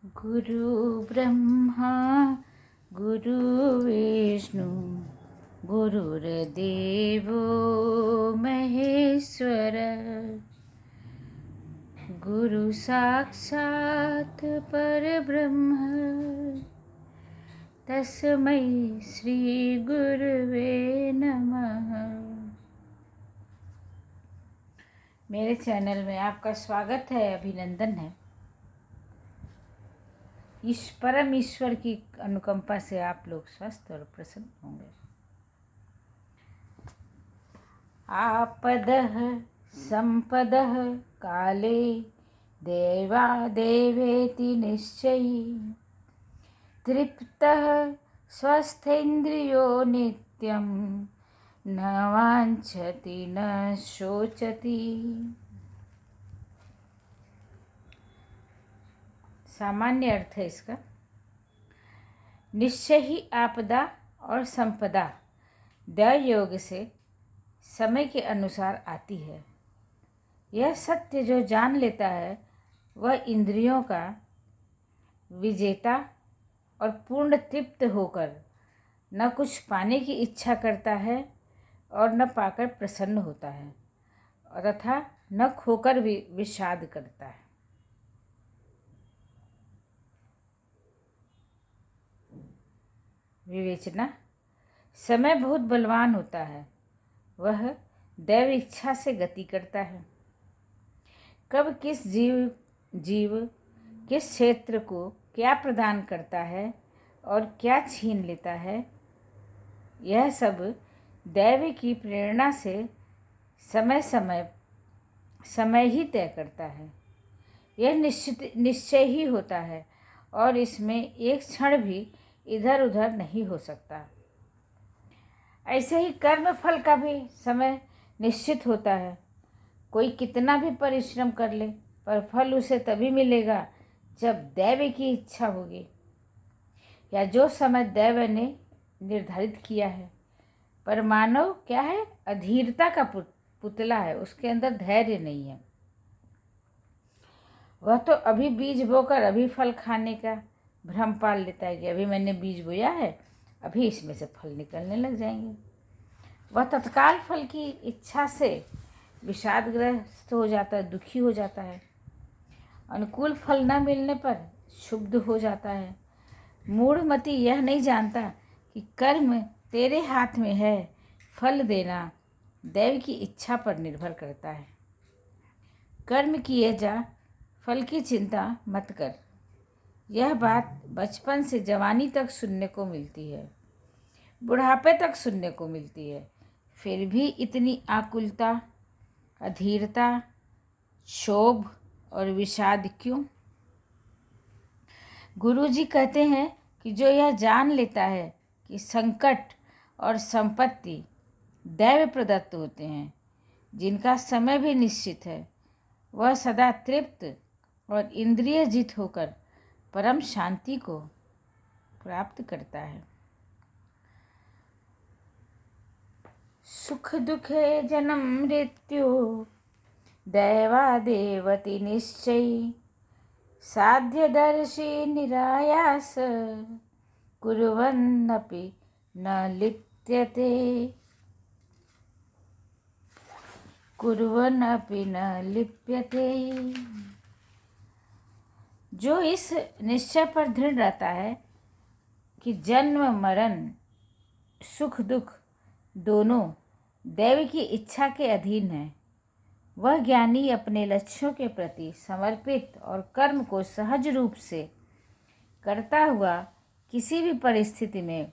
गुरु ब्रह्मा गुरु विष्णु गुरुर्देवो महेश्वर गुरु साक्षात् परब्रह्म तस्मै श्री गुरुवे नमः। मेरे चैनल में आपका स्वागत है, अभिनंदन है। इस परम ईश्वर की अनुकंपा से आप लोग स्वस्थ और प्रसन्न होंगे। आपदः संपदः काले देवा देवेति निश्चयी तृप्तः स्वस्थेन्द्रियो नित्यं न वाञ्छति न शोचति। सामान्य अर्थ है इसका, निश्चय ही आपदा और संपदा दैव योग से समय के अनुसार आती है। यह सत्य जो जान लेता है वह इंद्रियों का विजेता और पूर्ण तृप्त होकर न कुछ पाने की इच्छा करता है और न पाकर प्रसन्न होता है तथा न खोकर भी विषाद करता है। विवेचना। समय बहुत बलवान होता है, वह दैव इच्छा से गति करता है। कब किस जीव किस क्षेत्र को क्या प्रदान करता है और क्या छीन लेता है, यह सब दैव की प्रेरणा से समय ही तय करता है। यह निश्चय ही होता है और इसमें एक क्षण भी इधर उधर नहीं हो सकता। ऐसे ही कर्म फल का भी समय निश्चित होता है। कोई कितना भी परिश्रम कर ले पर फल उसे तभी मिलेगा जब दैव की इच्छा होगी या जो समय दैव ने निर्धारित किया है। पर मानव क्या है, अधीरता का पुतला है, उसके अंदर धैर्य नहीं है। वह तो अभी बीज बोकर अभी फल खाने का भ्रम पाल लेता है कि अभी मैंने बीज बोया है, अभी इसमें से फल निकलने लग जाएंगे। वह तत्काल फल की इच्छा से विषादग्रस्त हो जाता है, दुखी हो जाता है। अनुकूल फल न मिलने पर क्षुब्ध हो जाता है। मूढ़मती यह नहीं जानता कि कर्म तेरे हाथ में है, फल देना दैव की इच्छा पर निर्भर करता है। कर्म किए जा, फल की चिंता मत कर। यह बात बचपन से जवानी तक सुनने को मिलती है, बुढ़ापे तक सुनने को मिलती है। फिर भी इतनी आकुलता, अधीरता, क्षोभ और विषाद क्यों? गुरुजी कहते हैं कि जो यह जान लेता है कि संकट और संपत्ति दैव प्रदत्त होते हैं, जिनका समय भी निश्चित है, वह सदा तृप्त और इंद्रिय जित होकर परम शांति को प्राप्त करता है। सुख दुखे जन्म मृत्यु दैवादेवति निश्चयी साध्यदर्शी निरायास कुर्वन्नपि न लिप्यते। जो इस निश्चय पर दृढ़ रहता है कि जन्म मरण, सुख दुख दोनों दैव की इच्छा के अधीन है, वह ज्ञानी अपने लक्ष्यों के प्रति समर्पित और कर्म को सहज रूप से करता हुआ किसी भी परिस्थिति में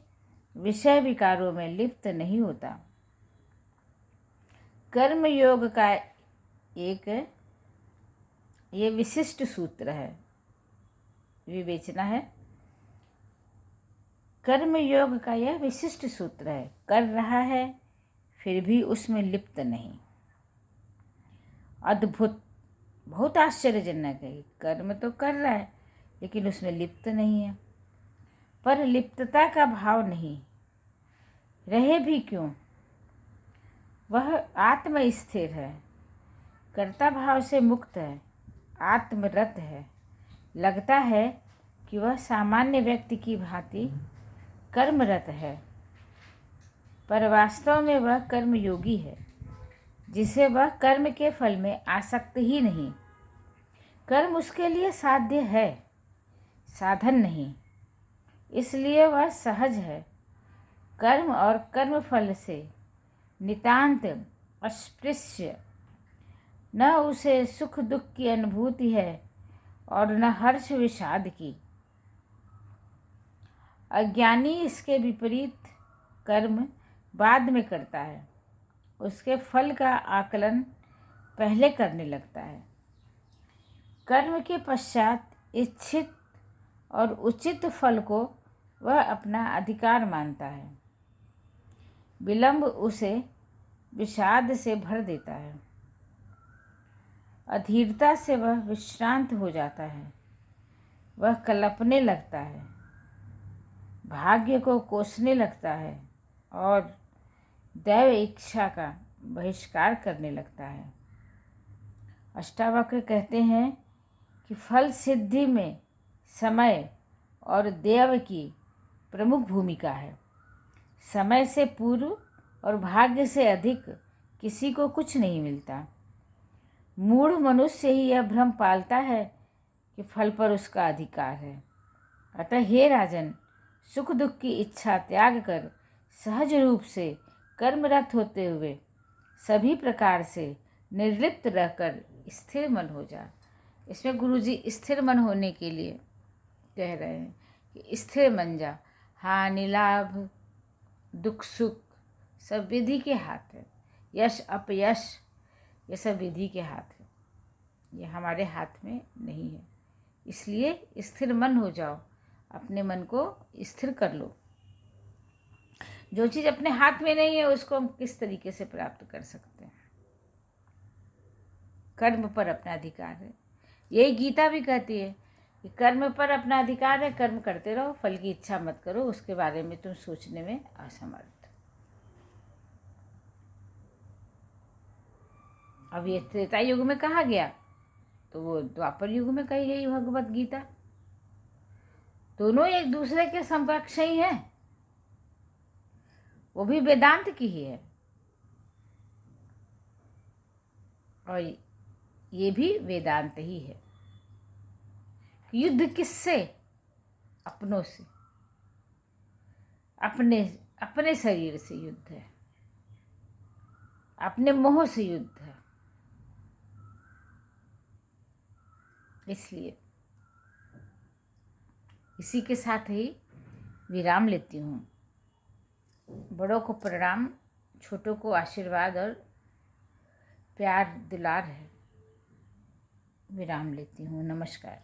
विषय विकारों में लिप्त नहीं होता। कर्म योग का एक ये विशिष्ट सूत्र है। विवेचना है। कर्म योग का यह विशिष्ट सूत्र है। कर रहा है फिर भी उसमें लिप्त नहीं। अद्भुत, बहुत आश्चर्यजनक है। कर्म तो कर रहा है लेकिन उसमें लिप्त नहीं है। पर लिप्तता का भाव नहीं, रहे भी क्यों, वह आत्म स्थिर है, कर्ता भाव से मुक्त है, आत्मरत है। लगता है कि वह सामान्य व्यक्ति की भांति कर्मरत है, पर वास्तव में वह कर्मयोगी है, जिसे वह कर्म के फल में आसक्त ही नहीं। कर्म उसके लिए साध्य है, साधन नहीं, इसलिए वह सहज है। कर्म और कर्म फल से नितांत अस्पृश्य, न उसे सुख दुख की अनुभूति है और न हर्ष विषाद की। अज्ञानी इसके विपरीत कर्म बाद में करता है, उसके फल का आकलन पहले करने लगता है। कर्म के पश्चात इच्छित और उचित फल को वह अपना अधिकार मानता है। विलंब उसे विषाद से भर देता है। अधीरता से वह विश्रांत हो जाता है। वह कलपने लगता है, भाग्य को कोसने लगता है और दैव इच्छा का बहिष्कार करने लगता है। अष्टावक्र कहते हैं कि फल सिद्धि में समय और देव की प्रमुख भूमिका है। समय से पूर्व और भाग्य से अधिक किसी को कुछ नहीं मिलता। मूढ़ मनुष्य ही यह भ्रम पालता है कि फल पर उसका अधिकार है। अतः हे राजन, सुख दुख की इच्छा त्याग कर सहज रूप से कर्मरत होते हुए सभी प्रकार से निर्लिप्त रहकर स्थिर मन हो जा। इसमें गुरुजी स्थिर मन होने के लिए कह रहे हैं कि स्थिर मन जा। हानि लाभ दुख सुख सब विधि के हाथ है। यश अपयश ये सब विधि के हाथ है, ये हमारे हाथ में नहीं है। इसलिए स्थिर मन हो जाओ, अपने मन को स्थिर कर लो। जो चीज़ अपने हाथ में नहीं है उसको हम किस तरीके से प्राप्त कर सकते हैं। कर्म पर अपना अधिकार है। यही गीता भी कहती है कि कर्म पर अपना अधिकार है, कर्म करते रहो, फल की इच्छा मत करो, उसके बारे में तुम सोचने में असमर्थ। अब ये त्रेता युग में कहा गया तो वो द्वापर युग में कही गई भगवत गीता। दोनों एक दूसरे के समकक्ष ही हैं, वो भी वेदांत की ही है और ये भी वेदांत ही है। युद्ध किससे? अपनों से, अपने शरीर से युद्ध है, अपने मोह से युद्ध है। इसलिए इसी के साथ ही विराम लेती हूँ। बड़ों को प्रणाम, छोटों को आशीर्वाद और प्यार दुलार है। विराम लेती हूँ। नमस्कार।